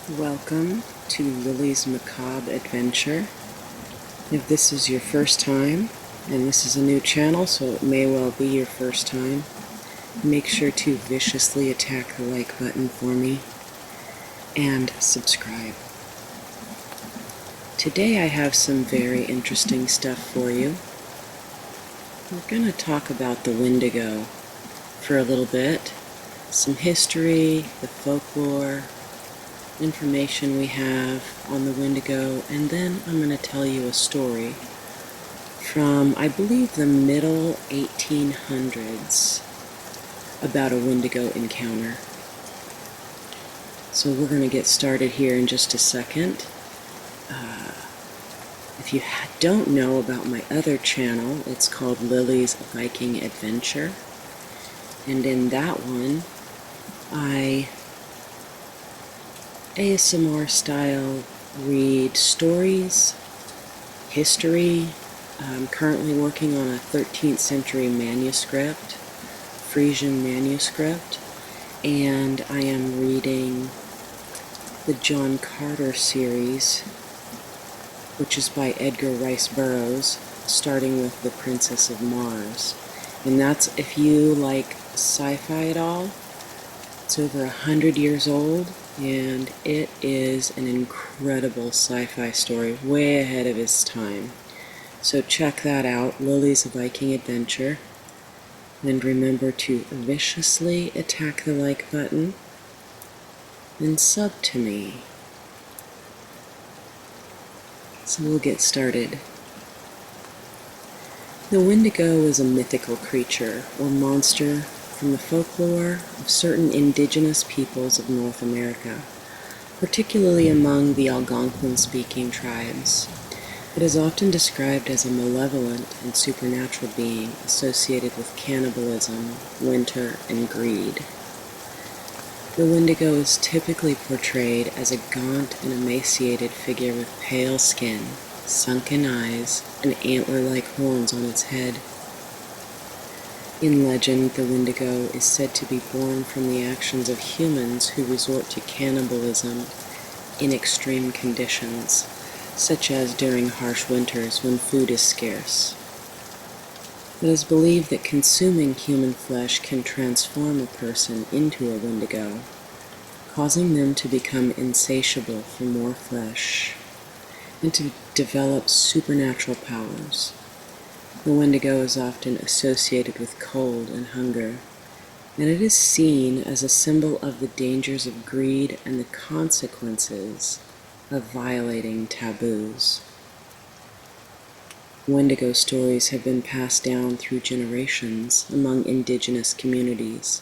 Welcome to Lily's Macabre Adventure. If this is your first time, and this is a new channel, so it may well be your first time, make sure to viciously attack the like button for me and subscribe. Today I have some very interesting stuff for you. We're going to talk about the Wendigo for a little bit, some history, the folklore, information we have on the Wendigo, and then I'm going to tell you a story from, I believe, the middle 1800s about a Wendigo encounter. So we're going to get started here in just a second. If you don't know about my other channel, it's called Lily's Viking Adventure, and in that one I ASMR style read stories, history. I'm currently working on a 13th century manuscript, Frisian manuscript, and I am reading the John Carter series, which is by Edgar Rice Burroughs, starting with The Princess of Mars. And that's, if you like sci-fi at all, it's over 100 years old, and it is an incredible sci-fi story, way ahead of its time. So check that out, Lily's Viking Adventure. And remember to viciously attack the like button and sub to me. So we'll get started. The Wendigo is a mythical creature or monster from the folklore of certain indigenous peoples of North America, particularly among the Algonquin-speaking tribes. It is often described as a malevolent and supernatural being associated with cannibalism, winter, and greed. The Wendigo is typically portrayed as a gaunt and emaciated figure with pale skin, sunken eyes, and antler-like horns on its head. In legend, the Wendigo is said to be born from the actions of humans who resort to cannibalism in extreme conditions, such as during harsh winters when food is scarce. It is believed that consuming human flesh can transform a person into a Wendigo, causing them to become insatiable for more flesh and to develop supernatural powers. The Wendigo is often associated with cold and hunger, and it is seen as a symbol of the dangers of greed and the consequences of violating taboos. Wendigo stories have been passed down through generations among indigenous communities,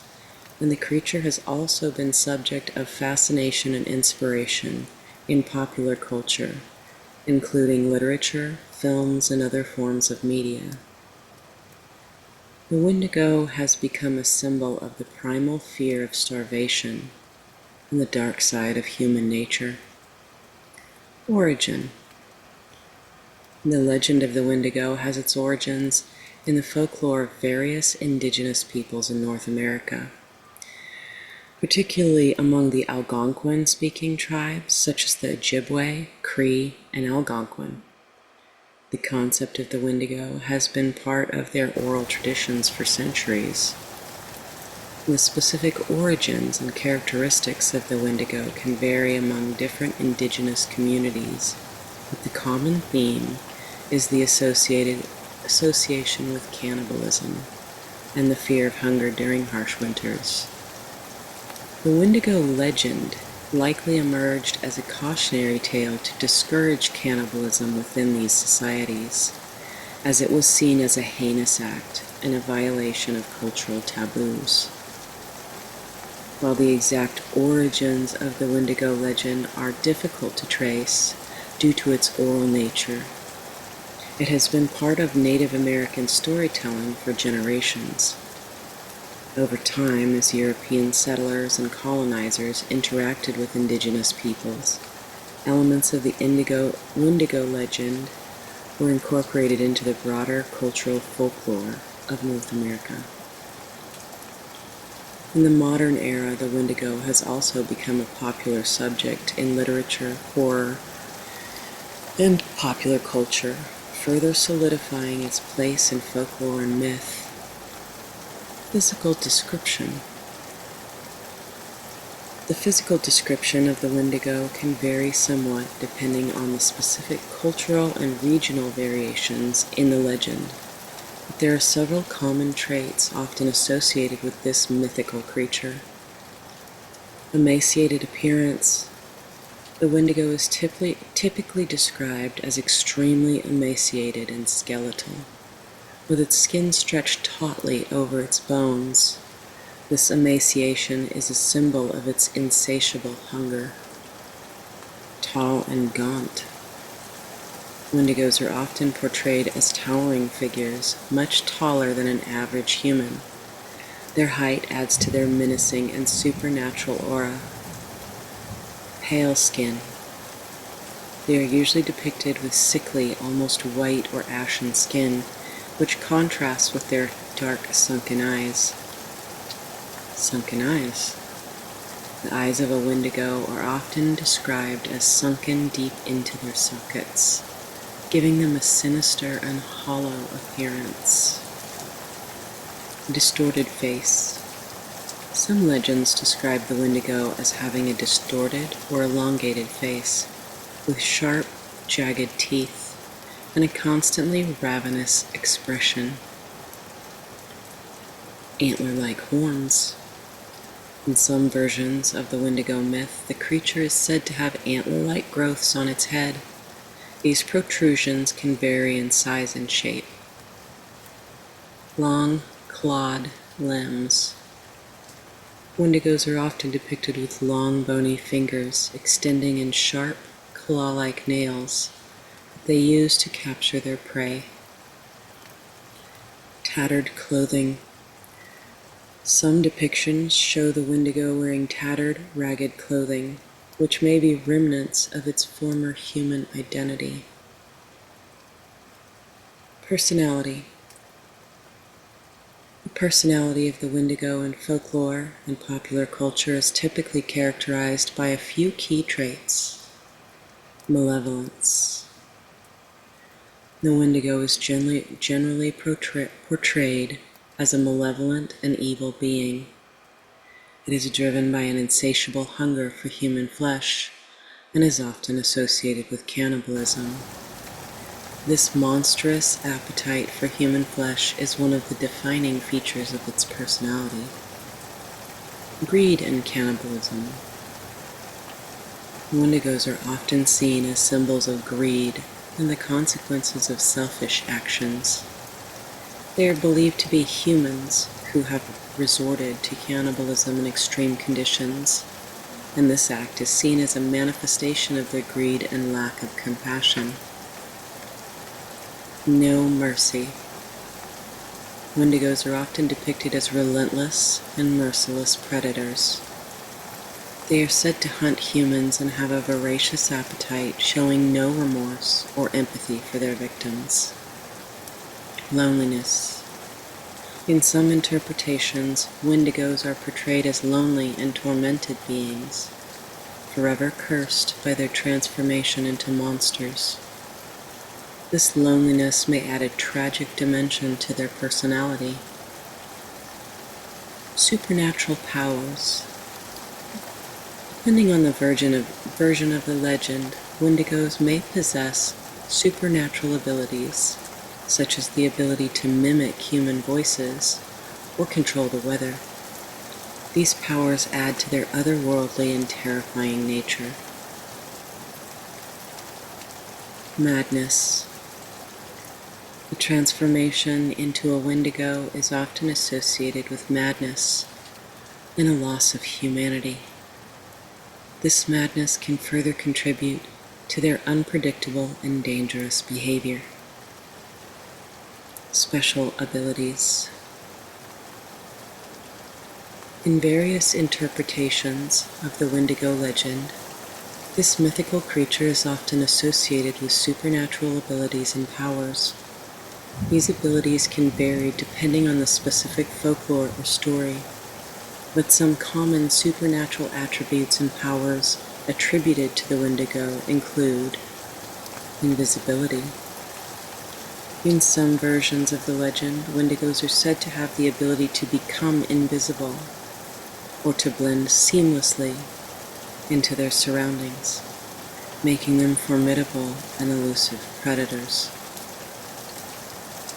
and the creature has also been subject of fascination and inspiration in popular culture, including literature, films, and other forms of media. The Wendigo has become a symbol of the primal fear of starvation and the dark side of human nature. Origin. The legend of the Wendigo has its origins in the folklore of various indigenous peoples in North America, particularly among the Algonquin-speaking tribes such as the Ojibwe, Cree, and Algonquin. The concept of the Wendigo has been part of their oral traditions for centuries. The specific origins and characteristics of the Wendigo can vary among different indigenous communities, but the common theme is the association with cannibalism and the fear of hunger during harsh winters. The Wendigo legend likely emerged as a cautionary tale to discourage cannibalism within these societies, as it was seen as a heinous act and a violation of cultural taboos. While the exact origins of the Wendigo legend are difficult to trace due to its oral nature, it has been part of Native American storytelling for generations. Over time, as European settlers and colonizers interacted with indigenous peoples, elements of the Wendigo legend were incorporated into the broader cultural folklore of North America. In the modern era, the Wendigo has also become a popular subject in literature, horror, and popular culture, further solidifying its place in folklore and myth. Physical description. The physical description of the Wendigo can vary somewhat depending on the specific cultural and regional variations in the legend. But there are several common traits often associated with this mythical creature. Emaciated appearance. The Wendigo is typically described as extremely emaciated and skeletal, with its skin stretched tautly over its bones. This emaciation is a symbol of its insatiable hunger. Tall and gaunt. Wendigos are often portrayed as towering figures, much taller than an average human. Their height adds to their menacing and supernatural aura. Pale skin. They are usually depicted with sickly, almost white or ashen skin, which contrasts with their dark, sunken eyes. Sunken eyes. The eyes of a Wendigo are often described as sunken deep into their sockets, giving them a sinister and hollow appearance. Distorted face. Some legends describe the Wendigo as having a distorted or elongated face, with sharp, jagged teeth, and a constantly ravenous expression. Antler-like horns. In some versions of the Wendigo myth, the creature is said to have antler-like growths on its head. These protrusions can vary in size and shape. Long, clawed limbs. Wendigos are often depicted with long, bony fingers extending in sharp, claw-like nails that they use to capture their prey. Tattered clothing. Some depictions show the Wendigo wearing tattered, ragged clothing, which may be remnants of its former human identity. Personality. The personality of the Wendigo in folklore and popular culture is typically characterized by a few key traits. Malevolence. The Wendigo is generally portrayed as a malevolent and evil being. It is driven by an insatiable hunger for human flesh and is often associated with cannibalism. This monstrous appetite for human flesh is one of the defining features of its personality. Greed and cannibalism. Wendigos are often seen as symbols of greed and the consequences of selfish actions. They are believed to be humans who have resorted to cannibalism in extreme conditions, and this act is seen as a manifestation of their greed and lack of compassion. No mercy. Wendigos are often depicted as relentless and merciless predators. They are said to hunt humans and have a voracious appetite, showing no remorse or empathy for their victims. Loneliness. In some interpretations, Wendigos are portrayed as lonely and tormented beings, forever cursed by their transformation into monsters. This loneliness may add a tragic dimension to their personality. Supernatural powers. Depending on the version of the legend, Wendigos may possess supernatural abilities, such as the ability to mimic human voices or control the weather. These powers add to their otherworldly and terrifying nature. Madness. The transformation into a Wendigo is often associated with madness and a loss of humanity. This madness can further contribute to their unpredictable and dangerous behavior. Special abilities. In various interpretations of the Wendigo legend, this mythical creature is often associated with supernatural abilities and powers. These abilities can vary depending on the specific folklore or story. but some common supernatural attributes and powers attributed to the Wendigo include invisibility. In some versions of the legend, Wendigos are said to have the ability to become invisible or to blend seamlessly into their surroundings, making them formidable and elusive predators.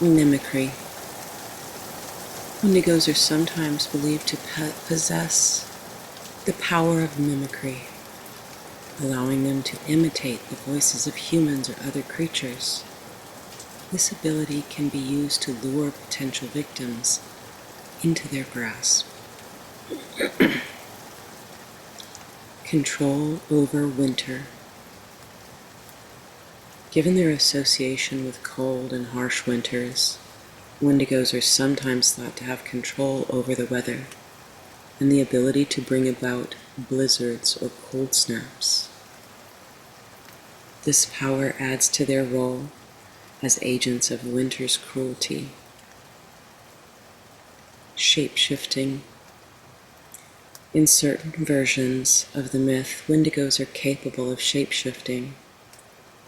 Mimicry. Wendigos are sometimes believed to possess the power of mimicry, allowing them to imitate the voices of humans or other creatures. This ability can be used to lure potential victims into their grasp. Control over winter. Given their association with cold and harsh winters, Wendigos are sometimes thought to have control over the weather and the ability to bring about blizzards or cold snaps. This power adds to their role as agents of winter's cruelty. Shape-shifting. In certain versions of the myth, Wendigos are capable of shape-shifting,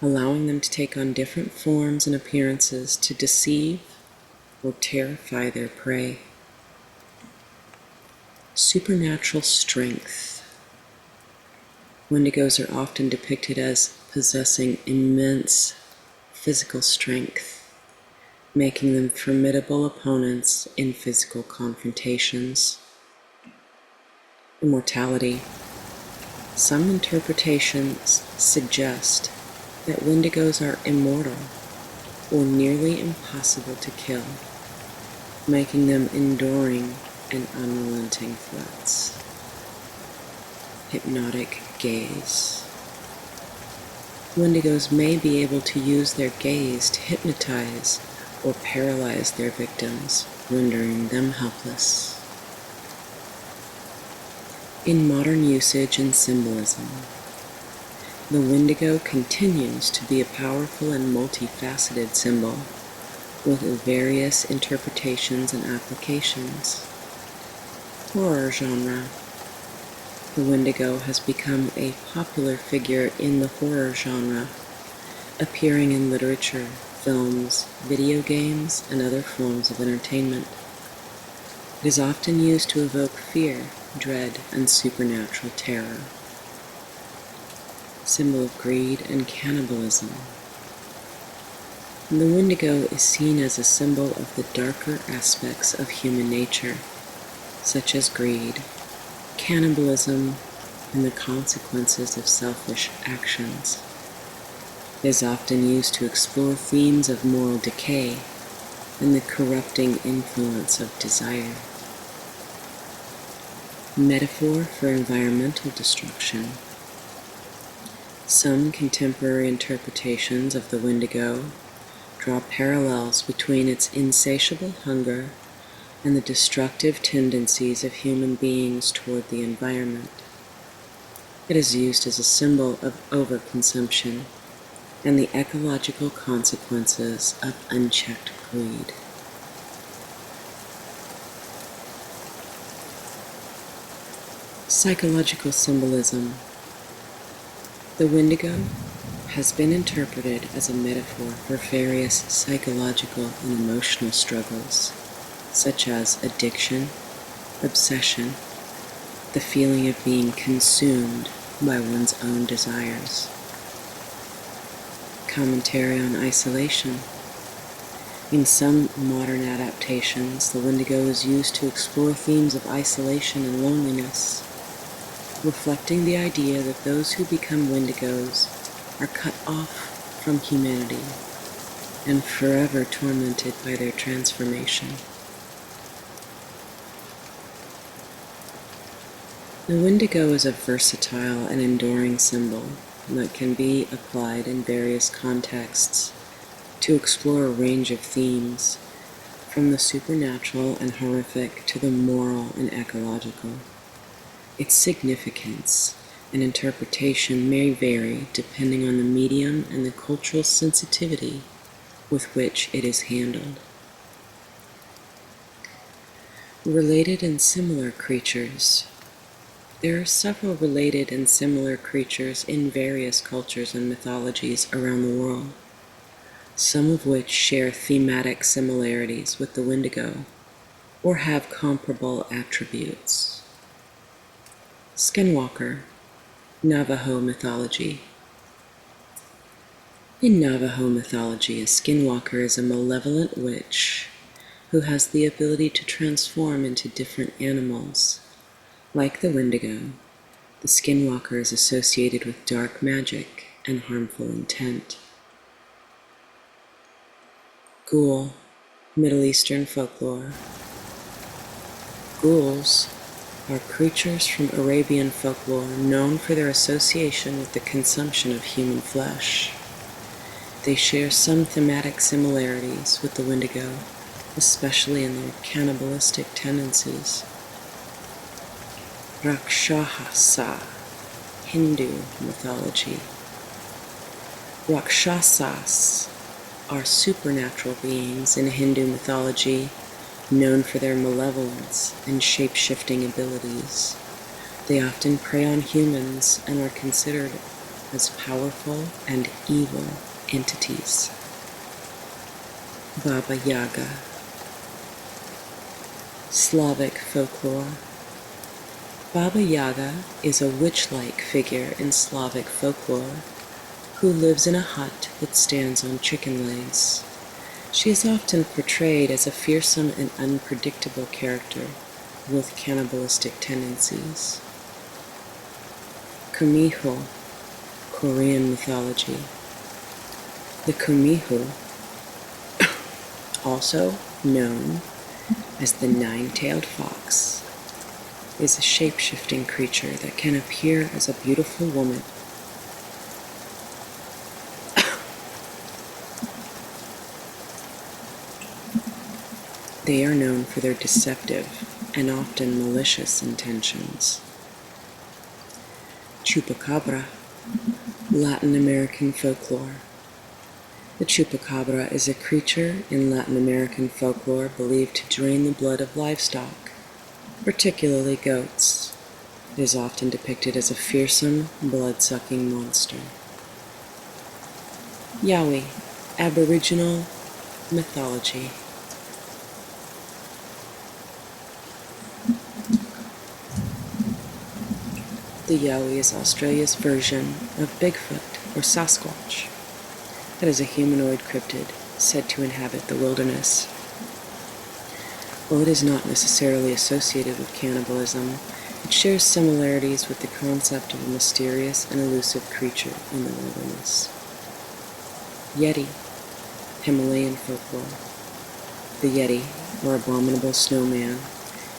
allowing them to take on different forms and appearances to deceive or terrify their prey. Supernatural strength. Wendigos are often depicted as possessing immense physical strength, making them formidable opponents in physical confrontations. Immortality. Some interpretations suggest that Wendigos are immortal or nearly impossible to kill, making them enduring and unrelenting threats. Hypnotic gaze. Wendigos may be able to use their gaze to hypnotize or paralyze their victims, rendering them helpless. In modern usage and symbolism, the Wendigo continues to be a powerful and multifaceted symbol with various interpretations and applications. Horror genre. The Wendigo has become a popular figure in the horror genre, appearing in literature, films, video games, and other forms of entertainment. It is often used to evoke fear, dread, and supernatural terror. Symbol of greed and cannibalism. The Wendigo is seen as a symbol of the darker aspects of human nature, such as greed, cannibalism, and the consequences of selfish actions. It is often used to explore themes of moral decay and the corrupting influence of desire. Metaphor for environmental destruction. Some contemporary interpretations of the Wendigo draw parallels between its insatiable hunger and the destructive tendencies of human beings toward the environment. It is used as a symbol of overconsumption and the ecological consequences of unchecked greed. Psychological symbolism. The Wendigo has been interpreted as a metaphor for various psychological and emotional struggles, such as addiction, obsession, the feeling of being consumed by one's own desires. Commentary on isolation. In some modern adaptations, the Wendigo is used to explore themes of isolation and loneliness, reflecting the idea that those who become Wendigos are cut off from humanity and forever tormented by their transformation. The Wendigo is a versatile and enduring symbol that can be applied in various contexts to explore a range of themes, from the supernatural and horrific to the moral and ecological. Its significance and interpretation may vary depending on the medium and the cultural sensitivity with which it is handled. Related and similar creatures. There are several related and similar creatures in various cultures and mythologies around the world, some of which share thematic similarities with the Wendigo or have comparable attributes. Skinwalker, Navajo mythology. In Navajo mythology, a skinwalker is a malevolent witch who has the ability to transform into different animals. Like the Wendigo, the skinwalker is associated with dark magic and harmful intent. Ghoul, Middle Eastern folklore. Ghouls are creatures from Arabian folklore known for their association with the consumption of human flesh. They share some thematic similarities with the Wendigo, especially in their cannibalistic tendencies. Rakshasa, Hindu mythology. Rakshasas are supernatural beings in Hindu mythology known for their malevolence and shape-shifting abilities. They often prey on humans and are considered as powerful and evil entities. Baba Yaga. Slavic folklore. Baba Yaga is a witch-like figure in Slavic folklore who lives in a hut that stands on chicken legs. She is often portrayed as a fearsome and unpredictable character with cannibalistic tendencies. Kumiho, Korean mythology. The Kumiho, also known as the nine-tailed fox, is a shape-shifting creature that can appear as a beautiful woman. They are known for their deceptive and often malicious intentions. Chupacabra, Latin American folklore. The chupacabra is a creature in Latin American folklore believed to drain the blood of livestock, particularly goats. It is often depicted as a fearsome, blood-sucking monster. Yowie, Aboriginal mythology. The Yowie is Australia's version of Bigfoot or Sasquatch. It is a humanoid cryptid said to inhabit the wilderness. While it is not necessarily associated with cannibalism, it shares similarities with the concept of a mysterious and elusive creature in the wilderness. Yeti, Himalayan folklore. The Yeti, or abominable snowman,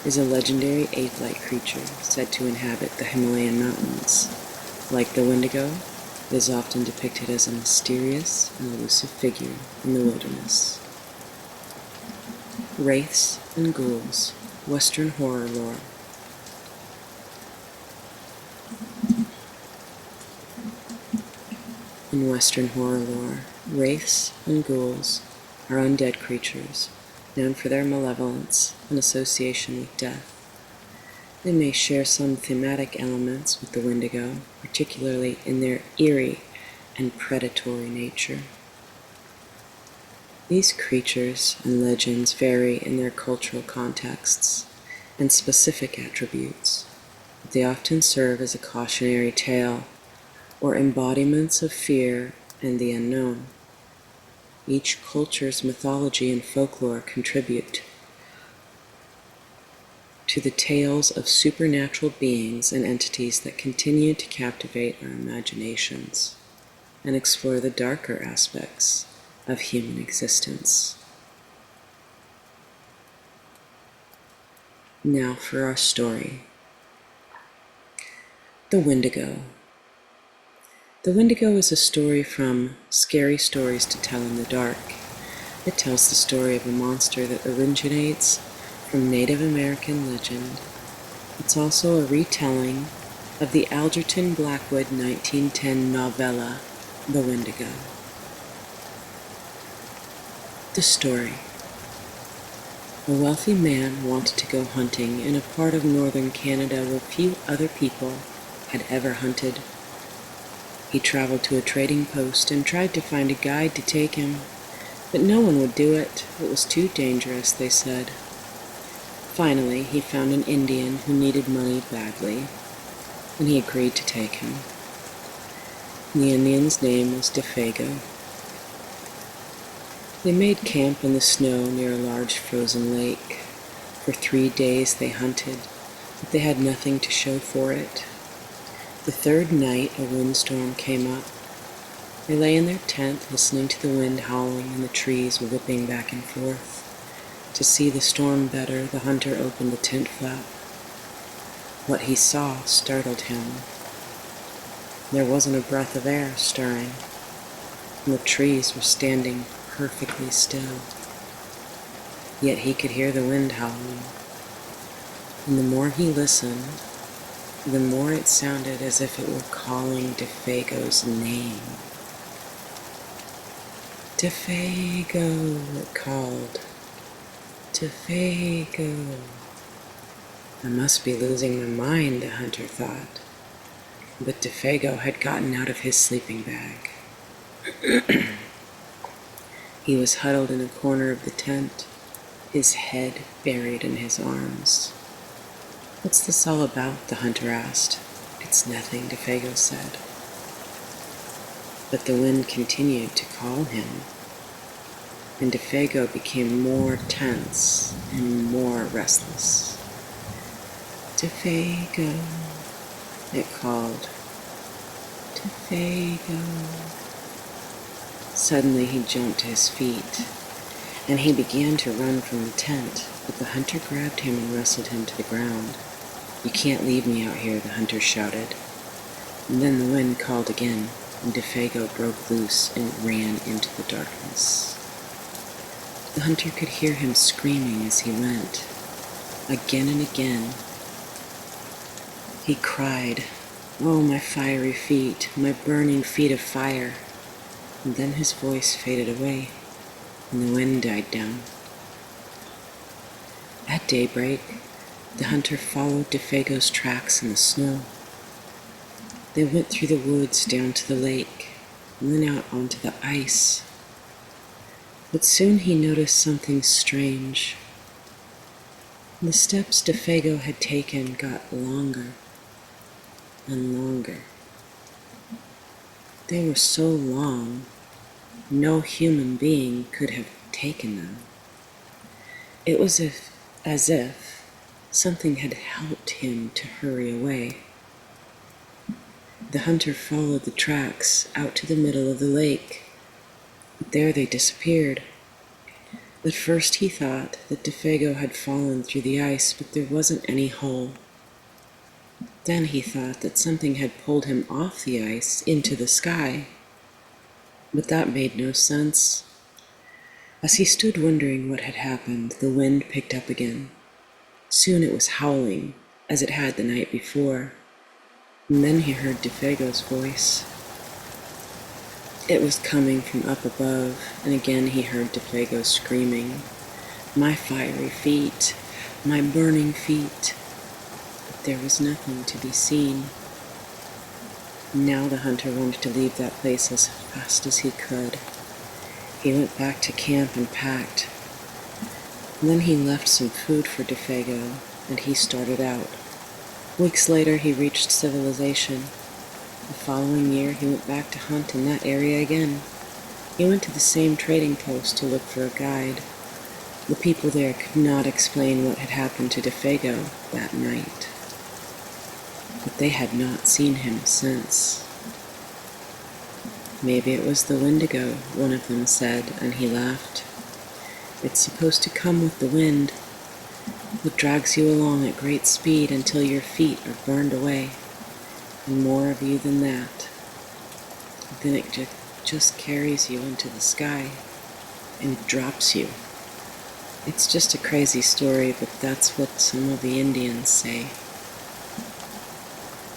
is a legendary ape-like creature said to inhabit the Himalayan mountains. Like the Wendigo, it is often depicted as a mysterious and elusive figure in the wilderness. Wraiths and ghouls, Western horror lore. In Western horror lore, wraiths and ghouls are undead creatures known for their malevolence and association with death. They may share some thematic elements with the Wendigo, particularly in their eerie and predatory nature. These creatures and legends vary in their cultural contexts and specific attributes, but they often serve as a cautionary tale or embodiments of fear and the unknown. Each culture's mythology and folklore contribute to the tales of supernatural beings and entities that continue to captivate our imaginations and explore the darker aspects of human existence. Now for our story. The Wendigo. The Wendigo is a story from Scary Stories to Tell in the Dark. It tells the story of a monster that originates from Native American legend. It's also a retelling of the Algernon Blackwood 1910 novella, The Wendigo. The story. A wealthy man wanted to go hunting in a part of northern Canada where few other people had ever hunted. He traveled to a trading post and tried to find a guide to take him, but no one would do it. It was too dangerous, they said. Finally, he found an Indian who needed money badly, and he agreed to take him. The Indian's name was Defago. They made camp in the snow near a large frozen lake. For 3 days they hunted, but they had nothing to show for it. The third night, a windstorm came up. They lay in their tent, listening to the wind howling and the trees whipping back and forth. To see the storm better, the hunter opened the tent flap. What he saw startled him. There wasn't a breath of air stirring, and the trees were standing perfectly still. Yet he could hear the wind howling, and the more he listened, the more it sounded as if it were calling Defago's name. Defago, it called. Defago. I must be losing my mind, the hunter thought. But Defago had gotten out of his sleeping bag. He was huddled in a corner of the tent, his head buried in his arms. "What's this all about?" the hunter asked. "It's nothing," Defago said. But the wind continued to call him, and Defago became more tense and more restless. "Defago," it called. "Defago." Suddenly he jumped to his feet, and he began to run from the tent, but the hunter grabbed him and wrestled him to the ground. "You can't leave me out here," the hunter shouted. And then the wind called again, and Defago broke loose and ran into the darkness. The hunter could hear him screaming as he went. Again and again, he cried, "Oh, my fiery feet, my burning feet of fire." And then his voice faded away, and the wind died down. At daybreak, the hunter followed Defago's tracks in the snow. They went through the woods down to the lake, and then out onto the ice. But soon he noticed something strange. The steps Defago had taken got longer and longer. They were so long, no human being could have taken them. It was as if something had helped him to hurry away. The hunter followed the tracks out to the middle of the lake, but there they disappeared. At first he thought that Defago had fallen through the ice, but there wasn't any hole. Then he thought that something had pulled him off the ice into the sky, but that made no sense. As he stood wondering what had happened, the wind picked up again. Soon it was howling, as it had the night before, and then he heard Defago's voice. It was coming from up above, and again he heard Defago screaming, "My fiery feet, my burning feet." But there was nothing to be seen. Now the hunter wanted to leave that place as fast as he could. He went back to camp and packed. And then he left some food for Defago, and he started out. Weeks later, he reached civilization. The following year, he went back to hunt in that area again. He went to the same trading post to look for a guide. The people there could not explain what had happened to Defago that night, but they had not seen him since. "Maybe it was the Wendigo," one of them said, and he laughed. "It's supposed to come with the wind. It drags you along at great speed until your feet are burned away, and more of you than that. Then it just carries you into the sky and drops you." It's just a crazy story, but that's what some of the Indians say.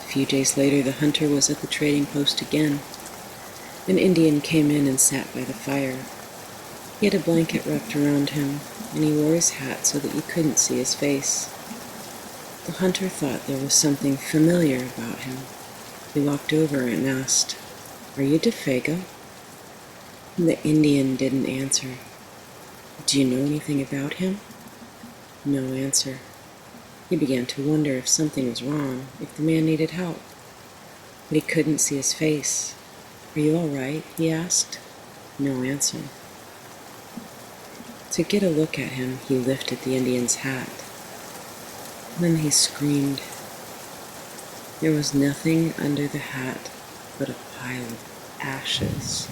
A few days later, the hunter was at the trading post again. An Indian came in and sat by the fire. He had a blanket wrapped around him, and he wore his hat so that you couldn't see his face. The hunter thought there was something familiar about him. He walked over and asked, "Are you Defago?" The Indian didn't answer. "Do you know anything about him?" No answer. He began to wonder if something was wrong, if the man needed help. But he couldn't see his face. "Are you all right?" he asked. No answer. To get a look at him, he lifted the Indian's hat. Then he screamed. There was nothing under the hat but a pile of ashes.